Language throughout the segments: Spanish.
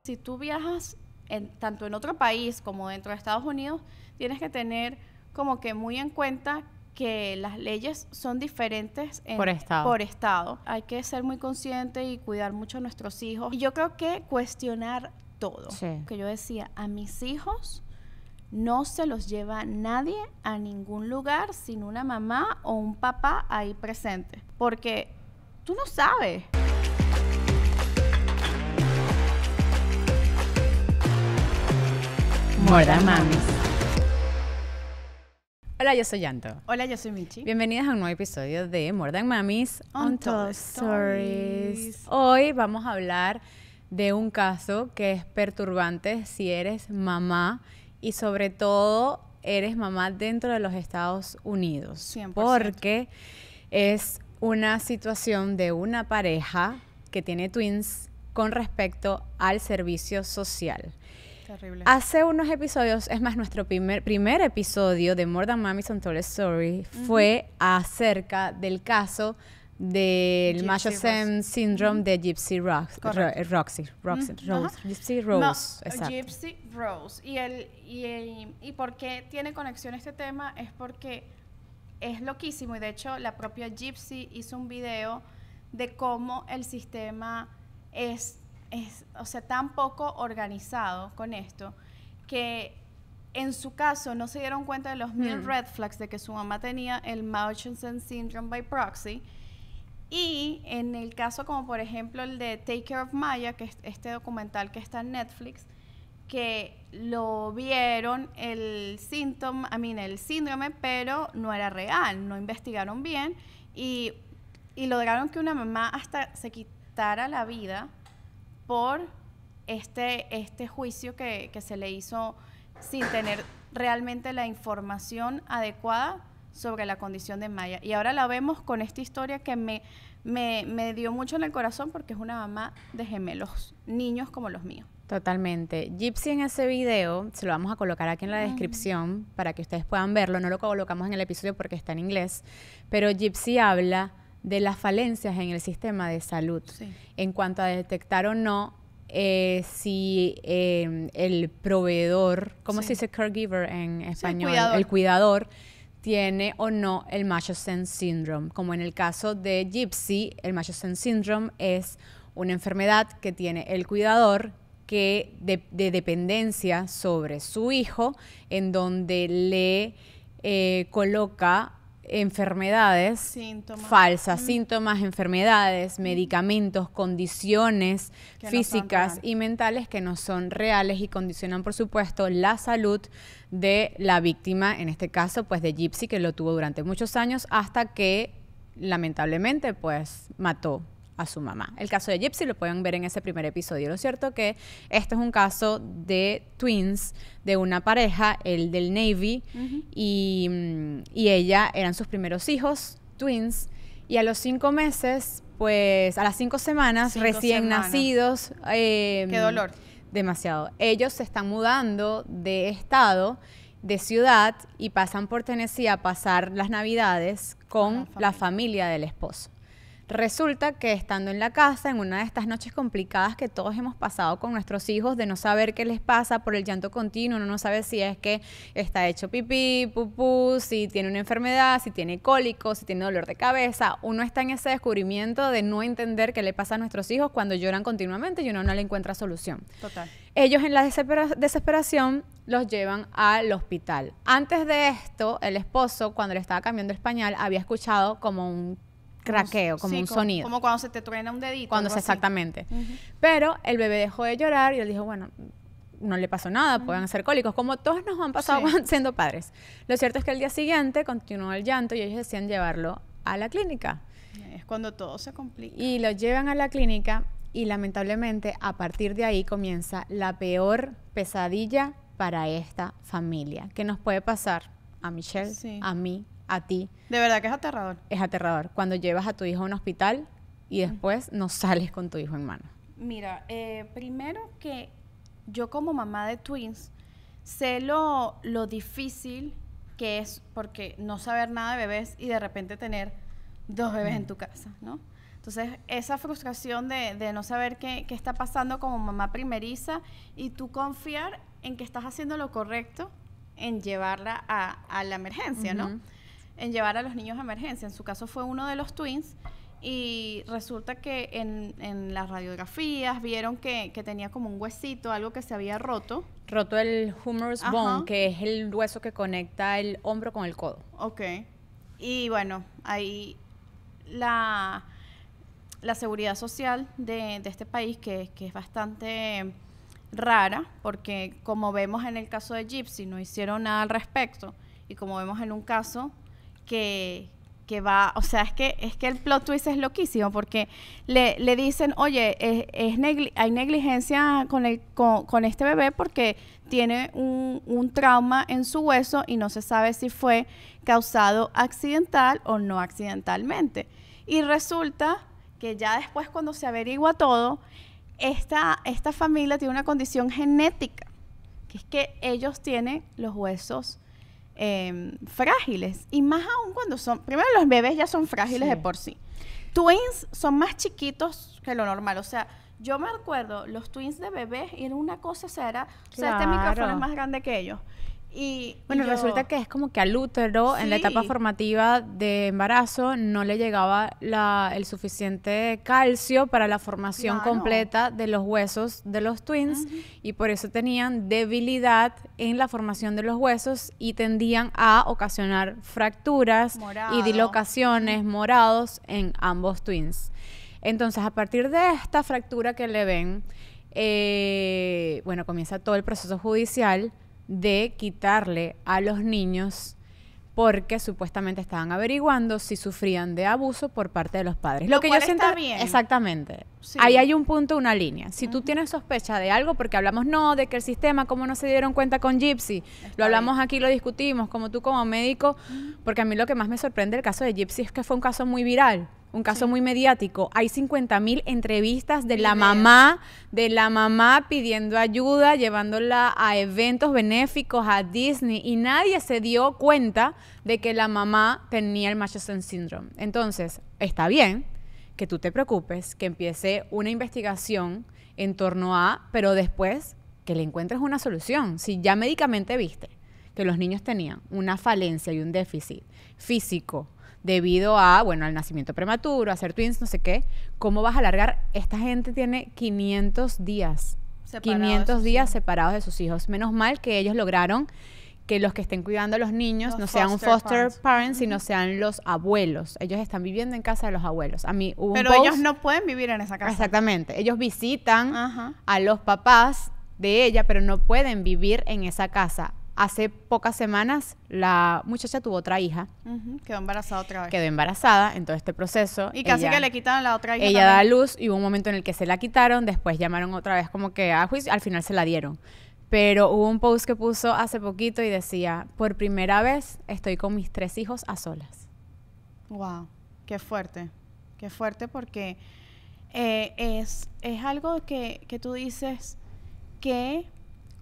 Si tú viajas tanto en otro país como dentro de Estados Unidos, tienes que tener como que muy en cuenta que las leyes son diferentes por estado. Hay que ser muy consciente y cuidar mucho a nuestros hijos. Y yo creo que cuestionar todo. Sí. Que yo decía, a mis hijos no se los lleva nadie a ningún lugar sin una mamá o un papá ahí presente. Porque tú no sabes. More Than Mamis. Hola, yo soy Yanto. Hola, yo soy Michi. Bienvenidas a un nuevo episodio de More Than Mamis Untold Stories. Hoy vamos a hablar de un caso que es perturbante si eres mamá y sobre todo eres mamá dentro de los Estados Unidos. 100%. Porque es una situación de una pareja que tiene twins con respecto al servicio social. Terrible. Hace unos episodios, es más, nuestro primer episodio de More Than Mamis Untold Story fue acerca del caso del Munchausen Syndrome de Gypsy Rose. Gypsy Rose, exacto. Gypsy Rose. Y por qué tiene conexión este tema es porque es loquísimo. Y de hecho, la propia Gypsy hizo un video de cómo el sistema es tan poco organizado con esto, que en su caso no se dieron cuenta de los mil red flags de que su mamá tenía el Munchausen Syndrome by proxy. Y en el caso como por ejemplo el de Take Care of Maya, que es este documental que está en Netflix, que lo vieron el síndrome, pero no era real, no investigaron bien y lograron que una mamá hasta se quitara la vida por este juicio que se le hizo sin tener realmente la información adecuada sobre la condición de Maya. Y ahora la vemos con esta historia que me dio mucho en el corazón porque es una mamá de gemelos, niños como los míos. Totalmente. Gypsy en ese video, se lo vamos a colocar aquí en la descripción para que ustedes puedan verlo. No lo colocamos en el episodio porque está en inglés, pero Gypsy habla de las falencias en el sistema de salud, en cuanto a detectar o no si el proveedor, ¿cómo se dice caregiver en español? El cuidador tiene o no el Munchausen Syndrome. Como en el caso de Gypsy, el Munchausen Syndrome es una enfermedad que tiene el cuidador que de dependencia sobre su hijo, en donde le coloca enfermedades falsas, síntomas, enfermedades, medicamentos, condiciones físicas y mentales que no son reales y condicionan, por supuesto, la salud de la víctima, en este caso, pues de Gypsy, que lo tuvo durante muchos años hasta que, lamentablemente, pues mató a su mamá. El caso de Gypsy lo pueden ver en ese primer episodio. Lo cierto que este es un caso de twins, de una pareja, el del Navy y ella, eran sus primeros hijos, twins, y a los 5 meses, pues a las 5 semanas, recién nacidos. ¡Qué dolor! Demasiado. Ellos se están mudando de estado, de ciudad, y pasan por Tennessee a pasar las Navidades con la familia del esposo. Resulta que estando en la casa, en una de estas noches complicadas que todos hemos pasado con nuestros hijos, de no saber qué les pasa por el llanto continuo, uno no sabe si es que está hecho pipí, pupú, si tiene una enfermedad, si tiene cólicos, si tiene dolor de cabeza. Uno está en ese descubrimiento de no entender qué le pasa a nuestros hijos cuando lloran continuamente y uno no le encuentra solución. Total. Ellos en la desesperación los llevan al hospital. Antes de esto, el esposo, cuando le estaba cambiando el pañal, había escuchado como un craqueo, como un sonido. Como cuando se te truena un dedito. Exactamente. Pero el bebé dejó de llorar y él dijo, bueno, no le pasó nada, pueden ser cólicos, como todos nos han pasado siendo padres. Lo cierto es que el día siguiente continuó el llanto y ellos decían llevarlo a la clínica. Es cuando todo se complica. Y lo llevan a la clínica y lamentablemente a partir de ahí comienza la peor pesadilla para esta familia. ¿Qué nos puede pasar a Michelle, a mí, a ti? De verdad que es aterrador. Es aterrador cuando llevas a tu hijo a un hospital y después no sales con tu hijo en mano. Mira, primero que yo como mamá de twins sé lo difícil que es, porque no saber nada de bebés y de repente tener 2 bebés en tu casa, ¿no? Entonces, esa frustración de no saber qué está pasando como mamá primeriza y tú confiar en que estás haciendo lo correcto en llevarla a la emergencia, ¿no? En llevar a los niños a emergencia. En su caso fue uno de los twins y resulta que en las radiografías vieron que tenía como un huesito, algo que se había roto. Roto el humerus bone, que es el hueso que conecta el hombro con el codo. Ok. Y bueno, ahí la seguridad social de este país, que es bastante rara, porque como vemos en el caso de Gypsy, no hicieron nada al respecto, y como vemos en un caso que va, o sea, es que el plot twist es loquísimo, porque le dicen, oye, hay negligencia con este bebé porque tiene un trauma en su hueso y no se sabe si fue causado accidental o no accidentalmente. Y resulta que ya después, cuando se averigua todo, esta familia tiene una condición genética, que es que ellos tienen los huesos frágiles, y más aún cuando primero los bebés ya son frágiles de por sí. Twins son más chiquitos que lo normal, o sea, yo me acuerdo, los twins de bebés era una cosa, o sea, este micrófono es más grande que ellos. Bueno, resulta que es como que al útero, en la etapa formativa de embarazo, no le llegaba el suficiente calcio para la formación completa de los huesos de los twins, y por eso tenían debilidad en la formación de los huesos y tendían a ocasionar fracturas y dislocaciones, morados en ambos twins. Entonces, a partir de esta fractura que le ven, bueno, comienza todo el proceso judicial de quitarle a los niños, porque supuestamente estaban averiguando si sufrían de abuso por parte de los padres. Lo que yo siento está bien. Exactamente. Sí. Ahí hay un punto, una línea. Si tú tienes sospecha de algo, porque hablamos de que el sistema, cómo no se dieron cuenta con Gypsy, lo hablamos aquí, lo discutimos, como tú como médico, porque a mí lo que más me sorprende del caso de Gypsy es que fue un caso muy viral. Un caso muy mediático. Hay 50,000 entrevistas de la mamá pidiendo ayuda, llevándola a eventos benéficos, a Disney, y nadie se dio cuenta de que la mamá tenía el Murchison Syndrome. Entonces, está bien que tú te preocupes, que empiece una investigación en torno a, pero después que le encuentres una solución. Si ya médicamente viste que los niños tenían una falencia y un déficit físico debido a, bueno, al nacimiento prematuro, a ser twins, no sé qué, ¿cómo vas a alargar? Esta gente tiene 500 días. 500 días separados de sus hijos. Menos mal que ellos lograron que los que estén cuidando a los niños no sean un foster parents, sino sean los abuelos. Ellos están viviendo en casa de los abuelos. A mí hubo Pero ellos no pueden vivir en esa casa. Exactamente. Ellos visitan a los papás de ella, pero no pueden vivir en esa casa. Hace pocas semanas la muchacha tuvo otra hija. Quedó embarazada otra vez. Quedó embarazada en todo este proceso. Y casi que le quitaron la otra hija. Ella da a luz y hubo un momento en el que se la quitaron, después llamaron otra vez como que a juicio, al final se la dieron. Pero hubo un post que puso hace poquito y decía, por primera vez estoy con mis 3 hijos a solas. Wow, qué fuerte porque es algo que tú dices, qué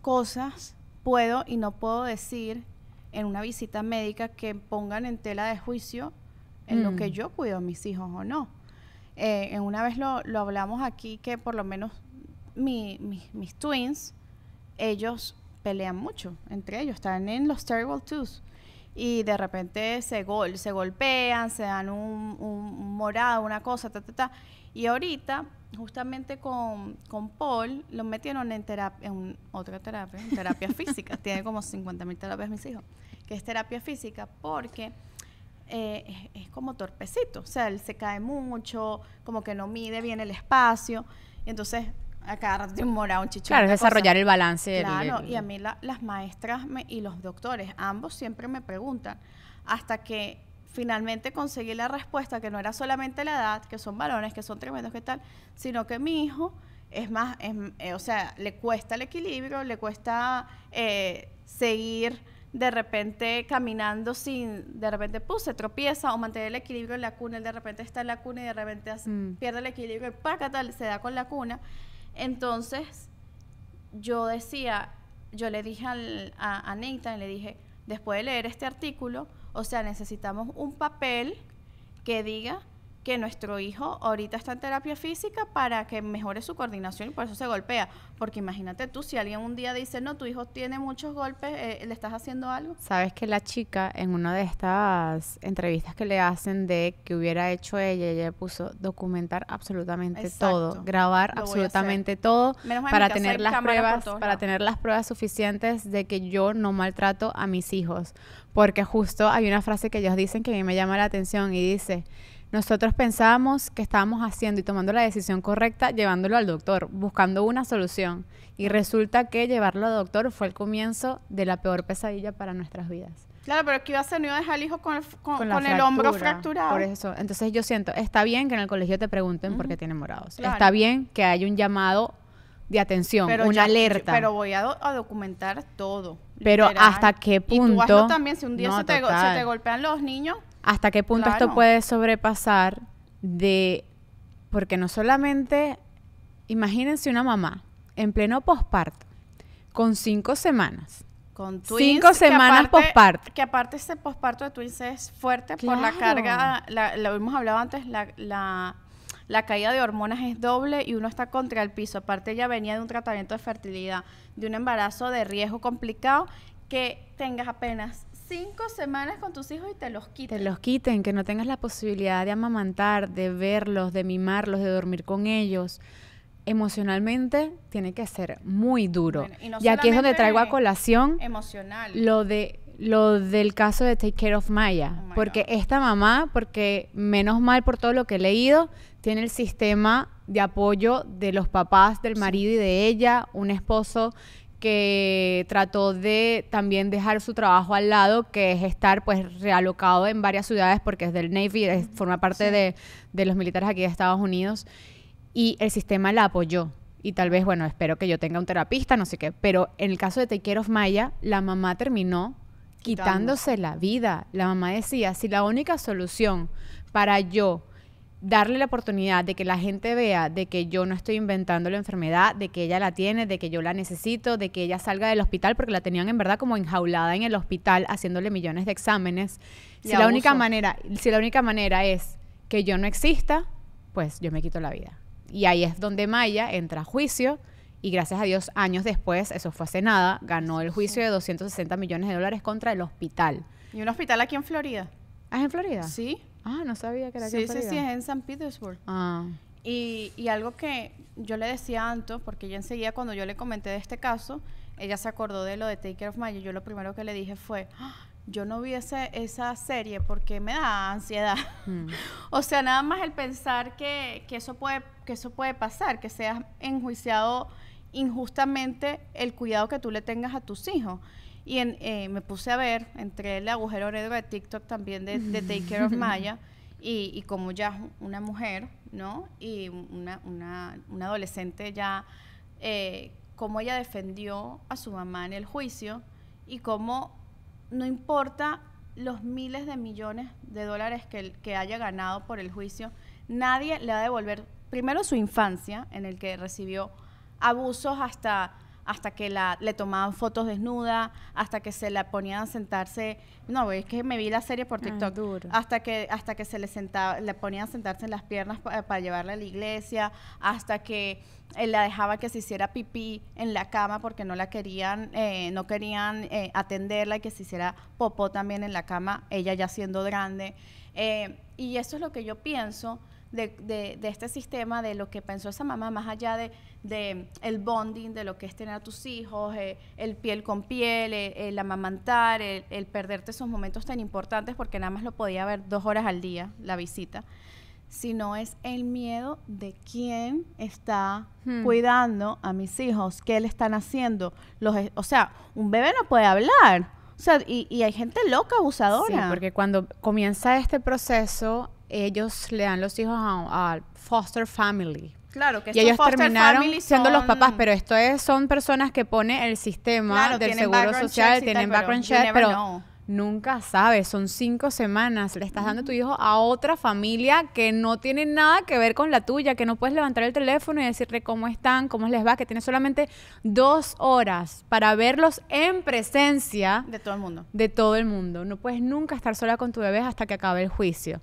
cosas puedo y no puedo decir en una visita médica que pongan en tela de juicio en lo que yo cuido a mis hijos o no. En una vez lo hablamos aquí, que por lo menos mis twins, ellos pelean mucho entre ellos, están en los Terrible Twos y de repente se golpean, se dan un morado, una cosa, y ahorita justamente con Paul lo metieron en terapia física. Tiene como 50,000 terapias mis hijos, que es terapia física, porque es como torpecito, o sea, él se cae mucho, como que no mide bien el espacio, y entonces a cada rato tiene un morado, un chichón. Claro, es desarrollar el balance. Claro, y a mí las maestras y los doctores, ambos siempre me preguntan, hasta que finalmente conseguí la respuesta, que no era solamente la edad, que son varones, que son tremendos, que tal, sino que mi hijo es más, o sea, le cuesta el equilibrio, le cuesta seguir de repente caminando de repente se tropieza, o mantener el equilibrio en la cuna. Él de repente está en la cuna y de repente pierde el equilibrio y se da con la cuna. Entonces, yo le dije a Nathan, le dije, después de leer este artículo, o sea, necesitamos un papel que diga que nuestro hijo ahorita está en terapia física para que mejore su coordinación y por eso se golpea. Porque imagínate tú, si alguien un día dice, no, tu hijo tiene muchos golpes, ¿le estás haciendo algo? Sabes que la chica, en una de estas entrevistas que le hacen de que hubiera hecho ella puso documentar absolutamente todo, grabar absolutamente todo para tener las pruebas, suficientes de que yo no maltrato a mis hijos. Porque justo hay una frase que ellos dicen que a mí me llama la atención y dice: nosotros pensábamos que estábamos haciendo y tomando la decisión correcta llevándolo al doctor, buscando una solución. Y resulta que llevarlo al doctor fue el comienzo de la peor pesadilla para nuestras vidas. Claro, pero ¿qué iba a hacer? No iba a dejar al hijo con el hombro fracturado. Por eso. Entonces yo siento, está bien que en el colegio te pregunten por qué tienen morados. Claro. Está bien que haya un llamado de atención, una alerta. Pero voy a documentar todo. Pero literal. ¿Hasta qué punto? Y tú hazlo también, si un día se te golpean los niños. ¿Hasta qué punto esto puede sobrepasar porque no solamente, imagínense una mamá en pleno posparto, con 5 semanas. Con twins, 5 semanas posparto. Que aparte ese posparto de twins es fuerte por la carga, lo hemos hablado antes, la caída de hormonas es doble y uno está contra el piso. Aparte ella venía de un tratamiento de fertilidad, de un embarazo de riesgo complicado, que tengas apenas 5 semanas con tus hijos y te los quiten. Que no tengas la posibilidad de amamantar, de verlos, de mimarlos, de dormir con ellos. Emocionalmente tiene que ser muy duro. Bueno, y aquí es donde traigo a colación emocional. Lo del caso de Take Care of Maya. Porque esta mamá, porque menos mal por todo lo que he leído, tiene el sistema de apoyo de los papás del marido y de ella, un esposo que trató de también dejar su trabajo al lado, que es estar pues realocado en varias ciudades porque es del Navy, forma parte de los militares aquí de Estados Unidos, y el sistema la apoyó. Y tal vez, bueno, espero que yo tenga un terapista, no sé qué, pero en el caso de Take Care of Maya, la mamá terminó quitándose la vida. La mamá decía, si la única solución para yo darle la oportunidad de que la gente vea de que yo no estoy inventando la enfermedad, de que ella la tiene, de que yo la necesito, de que ella salga del hospital, porque la tenían en verdad como enjaulada en el hospital haciéndole millones de exámenes. Si la única manera es que yo no exista, pues yo me quito la vida. Y ahí es donde Maya entra a juicio y gracias a Dios, años después, eso fue hace nada, ganó el juicio de $260 millones contra el hospital. ¿Y un hospital aquí en Florida? ¿Ah, es en Florida? Sí. Ah, no sabía que era aquí en Florida. Sí, es en San Petersburg. Ah. Y algo que yo le decía a Anto, porque ella enseguida cuando yo le comenté de este caso, ella se acordó de lo de Take Care of Maya. Yo lo primero que le dije fue, yo no vi esa serie porque me da ansiedad. O sea, nada más el pensar que eso puede pasar, que seas enjuiciado injustamente el cuidado que tú le tengas a tus hijos. Y me puse a ver, entre el agujero negro de TikTok también de Take Care of Maya, y como ya una mujer, ¿no? Y una adolescente ya, cómo ella defendió a su mamá en el juicio y cómo no importa los miles de millones de dólares que haya ganado por el juicio, nadie le va a devolver, primero su infancia, en el que recibió abusos hasta que le tomaban fotos desnuda, hasta que se la ponían a sentarse, no, es que me vi la serie por TikTok, hasta que le ponían a sentarse en las piernas para llevarla a la iglesia, hasta que la dejaba que se hiciera pipí en la cama porque no querían atenderla, y que se hiciera popó también en la cama, ella ya siendo grande, y eso es lo que yo pienso de este sistema, de lo que pensó esa mamá, más allá de el bonding, de lo que es tener a tus hijos, el piel con piel, el amamantar, el perderte esos momentos tan importantes, porque nada más lo podía ver 2 horas al día, la visita, sino es el miedo de quién está cuidando a mis hijos, qué le están haciendo. O sea, un bebé no puede hablar. O sea, y hay gente loca, abusadora. Sí, porque cuando comienza este proceso, ellos le dan los hijos a foster family. Claro, que y ellos terminaron siendo los papás, pero son personas que pone el sistema del seguro social, tienen background check, pero nunca sabes, son 5 semanas, le estás dando a tu hijo a otra familia que no tiene nada que ver con la tuya, que no puedes levantar el teléfono y decirle cómo están, cómo les va, que tienes solamente 2 horas para verlos en presencia de todo el mundo. De todo el mundo. No puedes nunca estar sola con tu bebé hasta que acabe el juicio.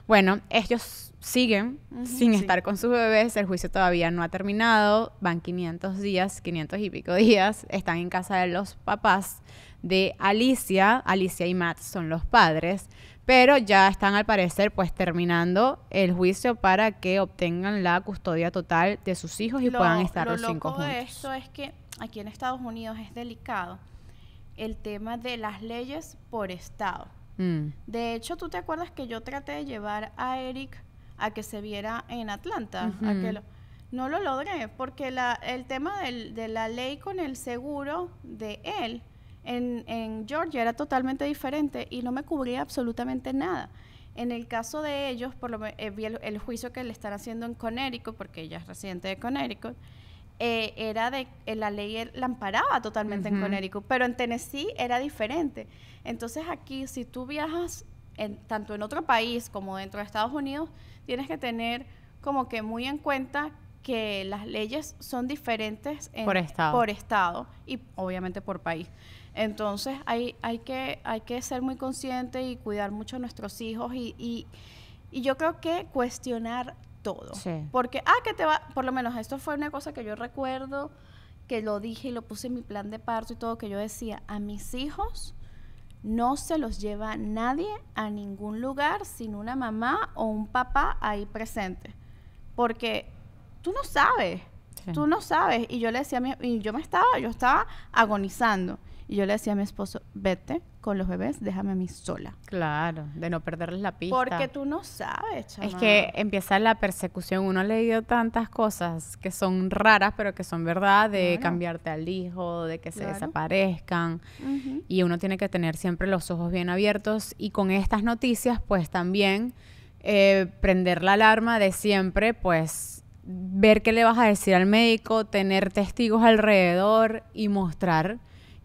Bueno, ellos siguen sin estar con sus bebés, el juicio todavía no ha terminado, van 500 días, 500 y pico días, están en casa de los papás de Alicia. Alicia y Matt son los padres, pero ya están al parecer pues terminando el juicio para que obtengan la custodia total de sus hijos y puedan estar los 5 juntos. Lo loco de esto es que aquí en Estados Unidos es delicado el tema de las leyes por estado. De hecho, ¿tú te acuerdas que yo traté de llevar a Eric a que se viera en Atlanta? No lo logré porque el tema de la ley con el seguro de él en Georgia era totalmente diferente y no me cubría absolutamente nada. En el caso de ellos, por lo vi el juicio que le están haciendo en Connecticut, porque ella es residente de Connecticut, era de la ley la amparaba totalmente en Connecticut, pero en Tennessee era diferente. Entonces aquí, si tú viajas tanto en otro país como dentro de Estados Unidos, tienes que tener como que muy en cuenta que las leyes son diferentes por estado y obviamente por país. Entonces hay que ser muy consciente y cuidar mucho a nuestros hijos y yo creo que cuestionar todo. Sí. Porque, por lo menos esto fue una cosa que yo recuerdo, que lo dije y lo puse en mi plan de parto y todo, que yo decía, a mis hijos no se los lleva nadie a ningún lugar sin una mamá o un papá ahí presente. Porque tú no sabes, y yo le decía yo estaba agonizando. Y yo le decía a mi esposo, vete con los bebés, déjame a mí sola. Claro, de no perderles la pista. Porque tú no sabes, chaval. Es que empieza la persecución. Uno ha leído tantas cosas que son raras, pero que son verdad, de cambiarte al hijo, de que se desaparezcan. Y uno tiene que tener siempre los ojos bien abiertos. Y con estas noticias, pues también prender la alarma de siempre, pues ver qué le vas a decir al médico, tener testigos alrededor y mostrar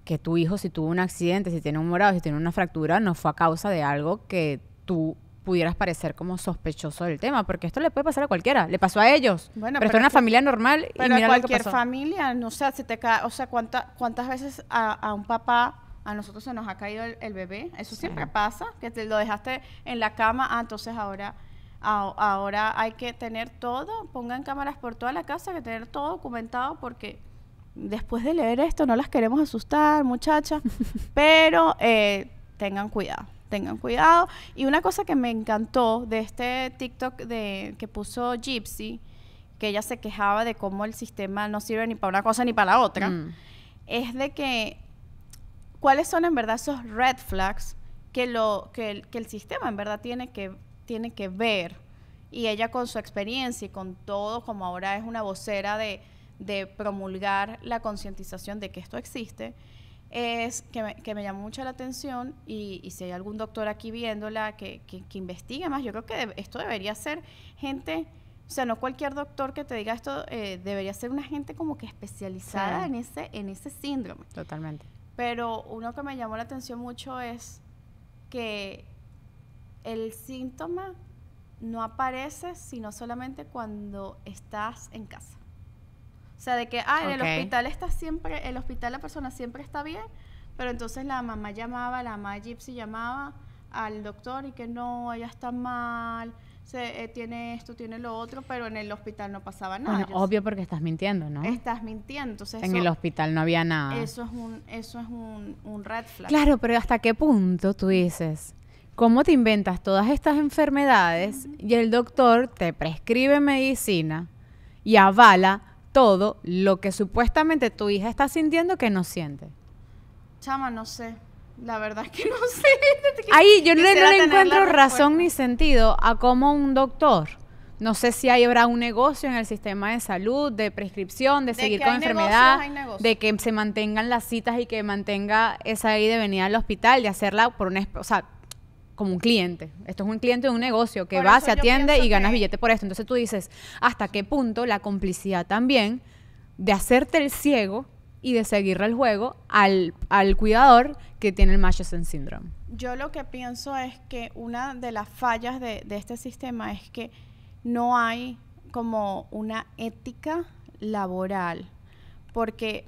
que tu hijo, si tuvo un accidente, si tiene un morado, si tiene una fractura, no fue a causa de algo que tú pudieras parecer como sospechoso del tema, porque esto le puede pasar a cualquiera, le pasó a ellos, pero esto es una familia normal y mira cualquier lo que pasó. Familia, no sé, si te cae, o sea, ¿cuántas veces a un papá, a nosotros se nos ha caído el bebé? Eso siempre pasa, que te lo dejaste en la cama, entonces ahora hay que tener todo, pongan cámaras por toda la casa, que tener todo documentado, porque después de leer esto no las queremos asustar, muchachas, pero tengan cuidado. Y una cosa que me encantó de este TikTok que puso Gypsy, que ella se quejaba de cómo el sistema no sirve ni para una cosa ni para la otra, es de que cuáles son en verdad esos red flags que el sistema en verdad tiene que ver. Y ella con su experiencia y con todo, como ahora es una vocera de promulgar la concientización de que esto existe, es que me llamó mucho la atención y si hay algún doctor aquí viéndola que investigue más, yo creo que esto debería ser gente, o sea, no cualquier doctor que te diga esto, debería ser una gente como que especializada en ese síndrome. Totalmente. Pero uno que me llamó la atención mucho es que el síntoma no aparece sino solamente cuando estás en casa. O sea, de que, en el hospital el hospital la persona siempre está bien, pero entonces la mamá Gypsy llamaba al doctor y que no, ella está mal, tiene esto, tiene lo otro, pero en el hospital no pasaba nada. Bueno, obvio porque estás mintiendo, ¿no? Estás mintiendo, entonces en el hospital no había nada. Eso es un red flag. Claro, pero ¿hasta qué punto tú dices? ¿Cómo te inventas todas estas enfermedades y el doctor te prescribe medicina y avala todo lo que supuestamente tu hija está sintiendo que no siente? Chama, no sé. La verdad es que no sé. Ahí yo no le encuentro razón ni sentido a cómo un doctor, no sé si habrá un negocio en el sistema de salud, de prescripción, de seguir con enfermedad, de que se mantengan las citas y que mantenga esa ida de venida al hospital, de hacerla por como un cliente. Esto es un cliente de un negocio que va, se atiende y ganas billete por esto. Entonces tú dices, ¿hasta qué punto la complicidad también de hacerte el ciego y de seguirle el juego al cuidador que tiene el Munchausen Syndrome? Yo lo que pienso es que una de las fallas de este sistema es que no hay como una ética laboral. Porque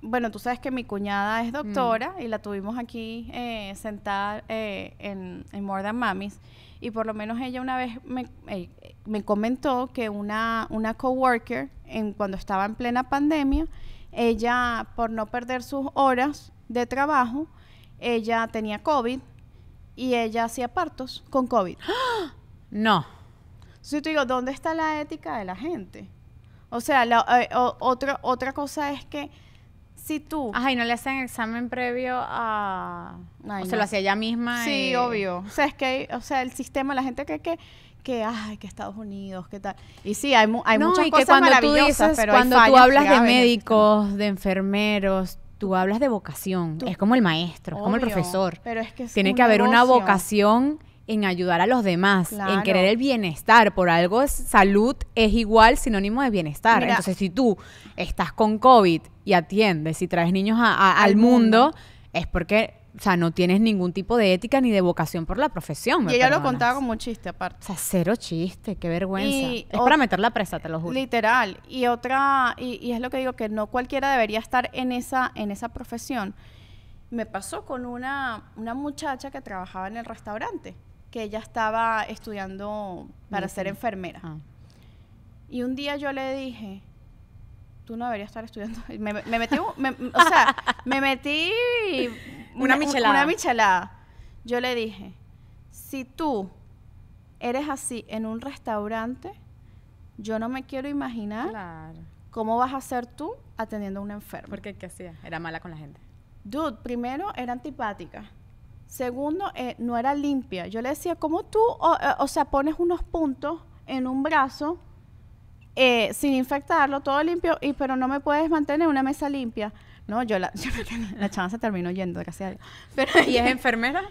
bueno, tú sabes que mi cuñada es doctora y la tuvimos aquí sentada en More Than Mamis, y por lo menos ella una vez me comentó que una coworker, cuando estaba en plena pandemia, ella, por no perder sus horas de trabajo, ella tenía COVID y ella hacía partos con COVID. No. Entonces te digo, ¿dónde está la ética de la gente? O sea, otra cosa es que si tú... Ajá, y no le hacen examen previo a... Ay, o se no. lo hacía ella misma. Sí, y... obvio. O sea, es que, el sistema, la gente que Estados Unidos, ¿qué tal? Y sí, hay muchas y cosas que cuando maravillosas, tú dices, pero hay cuando tú fallas hablas de graves en el médicos, de enfermeros, tú hablas de vocación. Es como el maestro, es como el Obvio, profesor. pero es que es Tiene un que haber una negocio. vocación en ayudar a los demás, en Claro. querer el bienestar. Por algo salud es igual sinónimo de bienestar. Mira, entonces, si tú estás con COVID y atiendes y traes niños al mundo, es porque, o sea, no tienes ningún tipo de ética ni de vocación por la profesión. Y ella lo contaba como un chiste aparte. O sea, cero chiste, qué vergüenza. Y es para meter la presa, te lo juro. Literal. Y es lo que digo, que no cualquiera debería estar en esa profesión. Me pasó con una muchacha que trabajaba en el restaurante, que ella estaba estudiando para ser enfermera. Ah. Y un día yo le dije, tú no deberías estar estudiando. Me metí Una michelada. Yo le dije, si tú eres así en un restaurante, yo no me quiero imaginar Claro. cómo vas a ser tú atendiendo a una enferma. Porque, ¿qué hacía? Era mala con la gente. Dude, primero, era antipática. Segundo, no era limpia. Yo le decía, ¿cómo tú, pones unos puntos en un brazo sin infectarlo, todo limpio, pero no me puedes mantener una mesa limpia? No, la chava se terminó yendo, gracias a Dios. Pero, ¿Y es enfermera?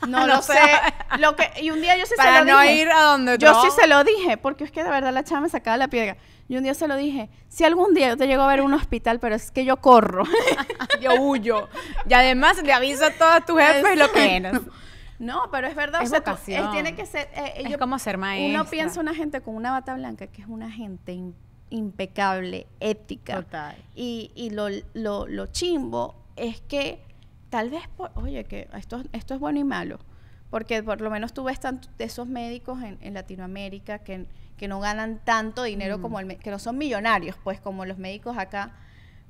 no lo sé. Y un día yo sí se Para lo no dije. ir a donde Yo no. sí se lo dije, porque es que de verdad la chava me sacaba la piedra. Y un día se lo dije, si algún día yo te llego a ver en un hospital, pero es que yo corro. Yo huyo. Y además le aviso a todos tus jefes lo que eres. No, pero es verdad. Es vocación. Tiene que ser... Es como ser maestra. Uno piensa una gente con una bata blanca, que es una gente impecable, ética. Total. Y lo chimbo es que tal vez, oye, que esto es bueno y malo. Porque por lo menos tú ves de esos médicos en Latinoamérica que no ganan tanto dinero como que no son millonarios, pues, como los médicos acá.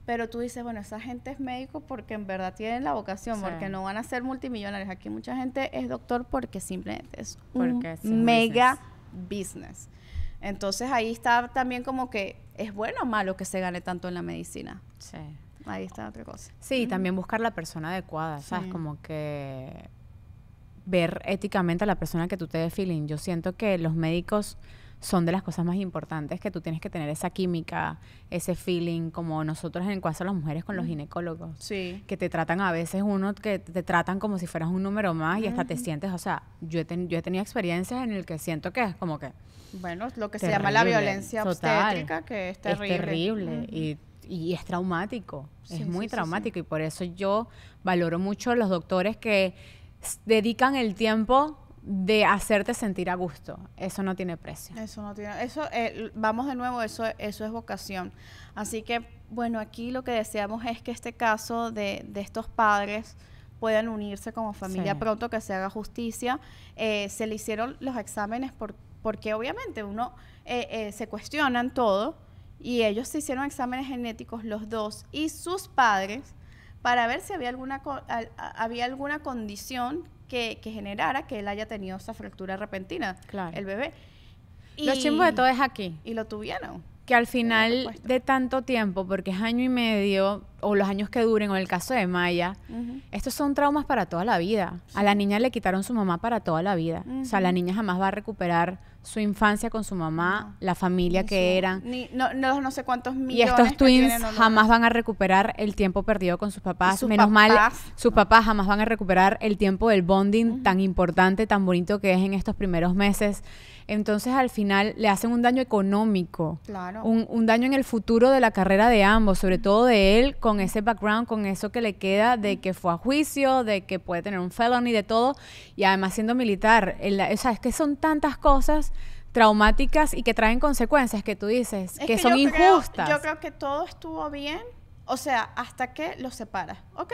Pero tú dices, bueno, esa gente es médico porque en verdad tienen la vocación, Sí. porque no van a ser multimillonarios. Aquí mucha gente es doctor porque simplemente es Porque sí, un mega business. Entonces ahí está también como que es bueno o malo que se gane tanto en la medicina. Sí. Ahí está otra cosa. Sí, también buscar la persona adecuada, ¿sabes? Sí. Como que ver éticamente a la persona que tú te des feeling. Yo siento que los médicos son de las cosas más importantes, que tú tienes que tener esa química, ese feeling, como nosotros en el caso de las mujeres con los ginecólogos. Sí. Que te tratan a veces que te tratan como si fueras un número más y hasta te sientes, o sea, yo he tenido experiencias en el que siento que es como que Bueno, lo que se llama la terrible, violencia total. obstétrica, que es terrible. Es terrible y es traumático, Sí, es muy sí, sí, traumático y por eso yo valoro mucho los doctores que dedican el tiempo de hacerte sentir a gusto. Eso no tiene precio. Vamos de nuevo, eso es vocación. Así que, bueno, aquí lo que deseamos es que este caso de estos padres puedan unirse como familia Sí. pronto, que se haga justicia. Se le hicieron los exámenes porque obviamente uno se cuestionan todo, y ellos se hicieron exámenes genéticos los dos y sus padres para ver si había alguna condición que generara que él haya tenido esa fractura repentina, Claro. el bebé. Lo chimbo de todo es aquí. Y lo tuvieron. Que al Por final supuesto. de tanto tiempo, porque es año y medio, o los años que duren, o el caso de Maya, estos son traumas para toda la vida. A la niña le quitaron su mamá para toda la vida. O sea, la niña jamás va a recuperar su infancia con su mamá, la familia que eran. No sé cuántos Y millones estos que twins tienen, no, jamás van a recuperar el tiempo perdido con sus papás. Y sus Menos mal, papás. sus papás jamás van a recuperar el tiempo del bonding tan importante, tan bonito que es en estos primeros meses. Entonces, al final, le hacen un daño económico. Claro. Un daño en el futuro de la carrera de ambos, sobre todo de él, con ese background, con eso que le queda de que fue a juicio, de que puede tener un felony, de todo, y además siendo militar. O sea, es que son tantas cosas traumáticas y que traen consecuencias que tú dices, que son injustas. Yo creo que todo estuvo bien O sea, hasta que los separas. Ok,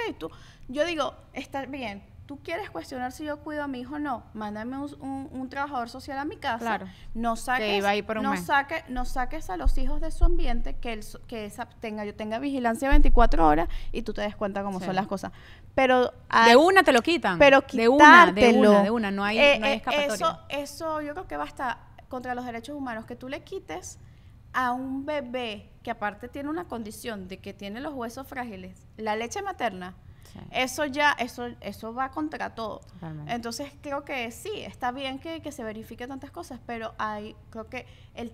yo digo, está bien, tú quieres cuestionar si yo cuido a mi hijo o no, mándame un trabajador social a mi casa. Claro. No saques, que iba ahí por un mes. No saques a los hijos de su ambiente, yo tenga vigilancia 24 horas y tú te des cuenta cómo son las cosas. Pero de una te lo quitan. Pero de una, no hay escapatoria. Eso yo creo que va hasta contra los derechos humanos, que tú le quites a un bebé que aparte tiene una condición de que tiene los huesos frágiles, la leche materna. Sí. Eso va contra todo. Totalmente. Entonces creo que sí, está bien que se verifique tantas cosas, pero creo que el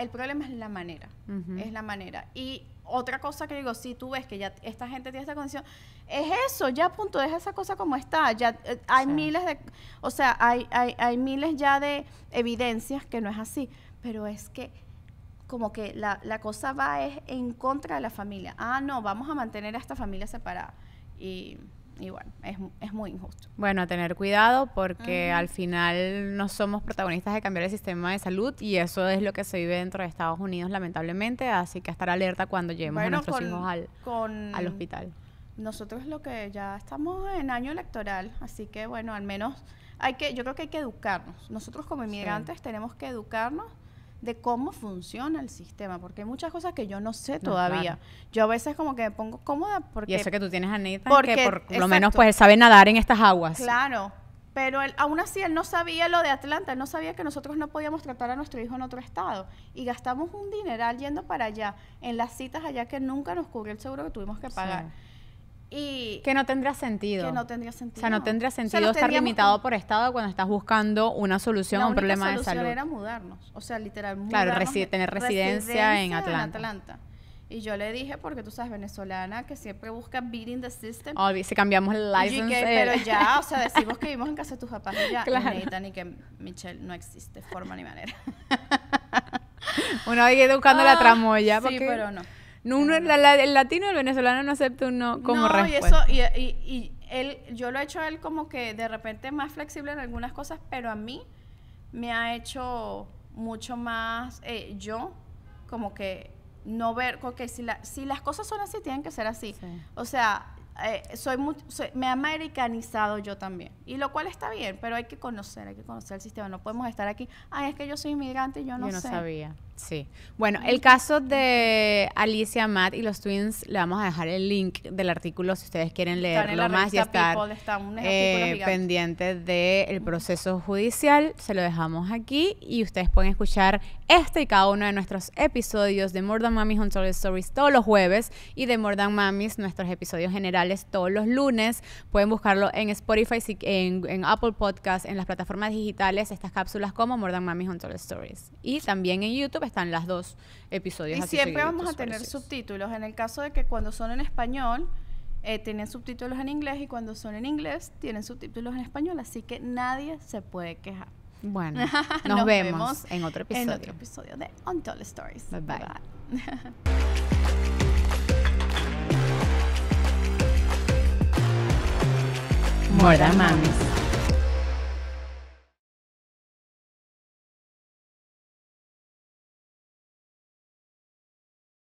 problema es la manera. Es la manera. Y otra cosa que digo, si tú ves que ya esta gente tiene esta condición, es eso, ya punto, deja esa cosa como está. Ya hay miles de, o sea, hay miles ya de evidencias que no es así, pero es que como que la cosa va es en contra de la familia. No, vamos a mantener a esta familia separada. Y bueno, es muy injusto. Bueno, a tener cuidado porque al final no somos protagonistas de cambiar el sistema de salud y eso es lo que se vive dentro de Estados Unidos, lamentablemente. Así que estar alerta cuando llevemos a nuestros hijos al hospital. Nosotros ya estamos en año electoral, así que bueno, al menos yo creo que hay que educarnos. Nosotros como inmigrantes tenemos que educarnos de cómo funciona el sistema, porque hay muchas cosas que yo no sé todavía. Claro. Yo a veces como que me pongo cómoda porque... Y eso que tú tienes a Nathan, que por lo menos pues sabe nadar en estas aguas. Claro, pero aún así él no sabía lo de Atlanta, él no sabía que nosotros no podíamos tratar a nuestro hijo en otro estado, y gastamos un dineral yendo para allá, en las citas allá que nunca nos cubrió el seguro que tuvimos que pagar. Sí. Y que no tendría sentido. Que no tendría sentido. O sea, no tendría sentido estar limitado por estado cuando estás buscando una solución a un problema de salud. La única solución era mudarnos. O sea, literal, mudarnos. Claro, tener residencia en Atlanta. Y yo le dije, porque tú sabes, venezolana, que siempre busca beating the system. Si cambiamos el license. Pero ya, o sea, decimos que vivimos en casa de tus papás y ya. Claro. Y que Michelle no existe forma ni manera. Uno ahí buscando la tramoya. Sí, pero no. El latino y el venezolano no acepta un no como respuesta. Y yo lo he hecho a él como que de repente más flexible en algunas cosas, pero a mí me ha hecho mucho más yo como que no ver, porque si las cosas son así, tienen que ser así. Sí. O sea, me ha americanizado yo también, y lo cual está bien, pero hay que conocer el sistema. No podemos estar aquí, es que yo soy inmigrante y yo no sé. Sabía. Sí. Bueno, el caso de Alicia, Matt y los twins, le vamos a dejar el link del artículo si ustedes quieren leerlo más y estar pendientes del proceso judicial. Se lo dejamos aquí y ustedes pueden escuchar este y cada uno de nuestros episodios de More Than Mamis Untold Stories todos los jueves y de More Than Mamis, nuestros episodios generales todos los lunes. Pueden buscarlo en Spotify, en Apple Podcasts, en las plataformas digitales, estas cápsulas como More Than Mamis Untold Stories. Y también en YouTube están las dos episodios. Y siempre vamos a tener subtítulos. En el caso de que cuando son en español, tienen subtítulos en inglés, y cuando son en inglés, tienen subtítulos en español. Así que nadie se puede quejar. Bueno, nos vemos en otro episodio. En otro episodio de Untold Stories. Bye bye. More Than Mamis.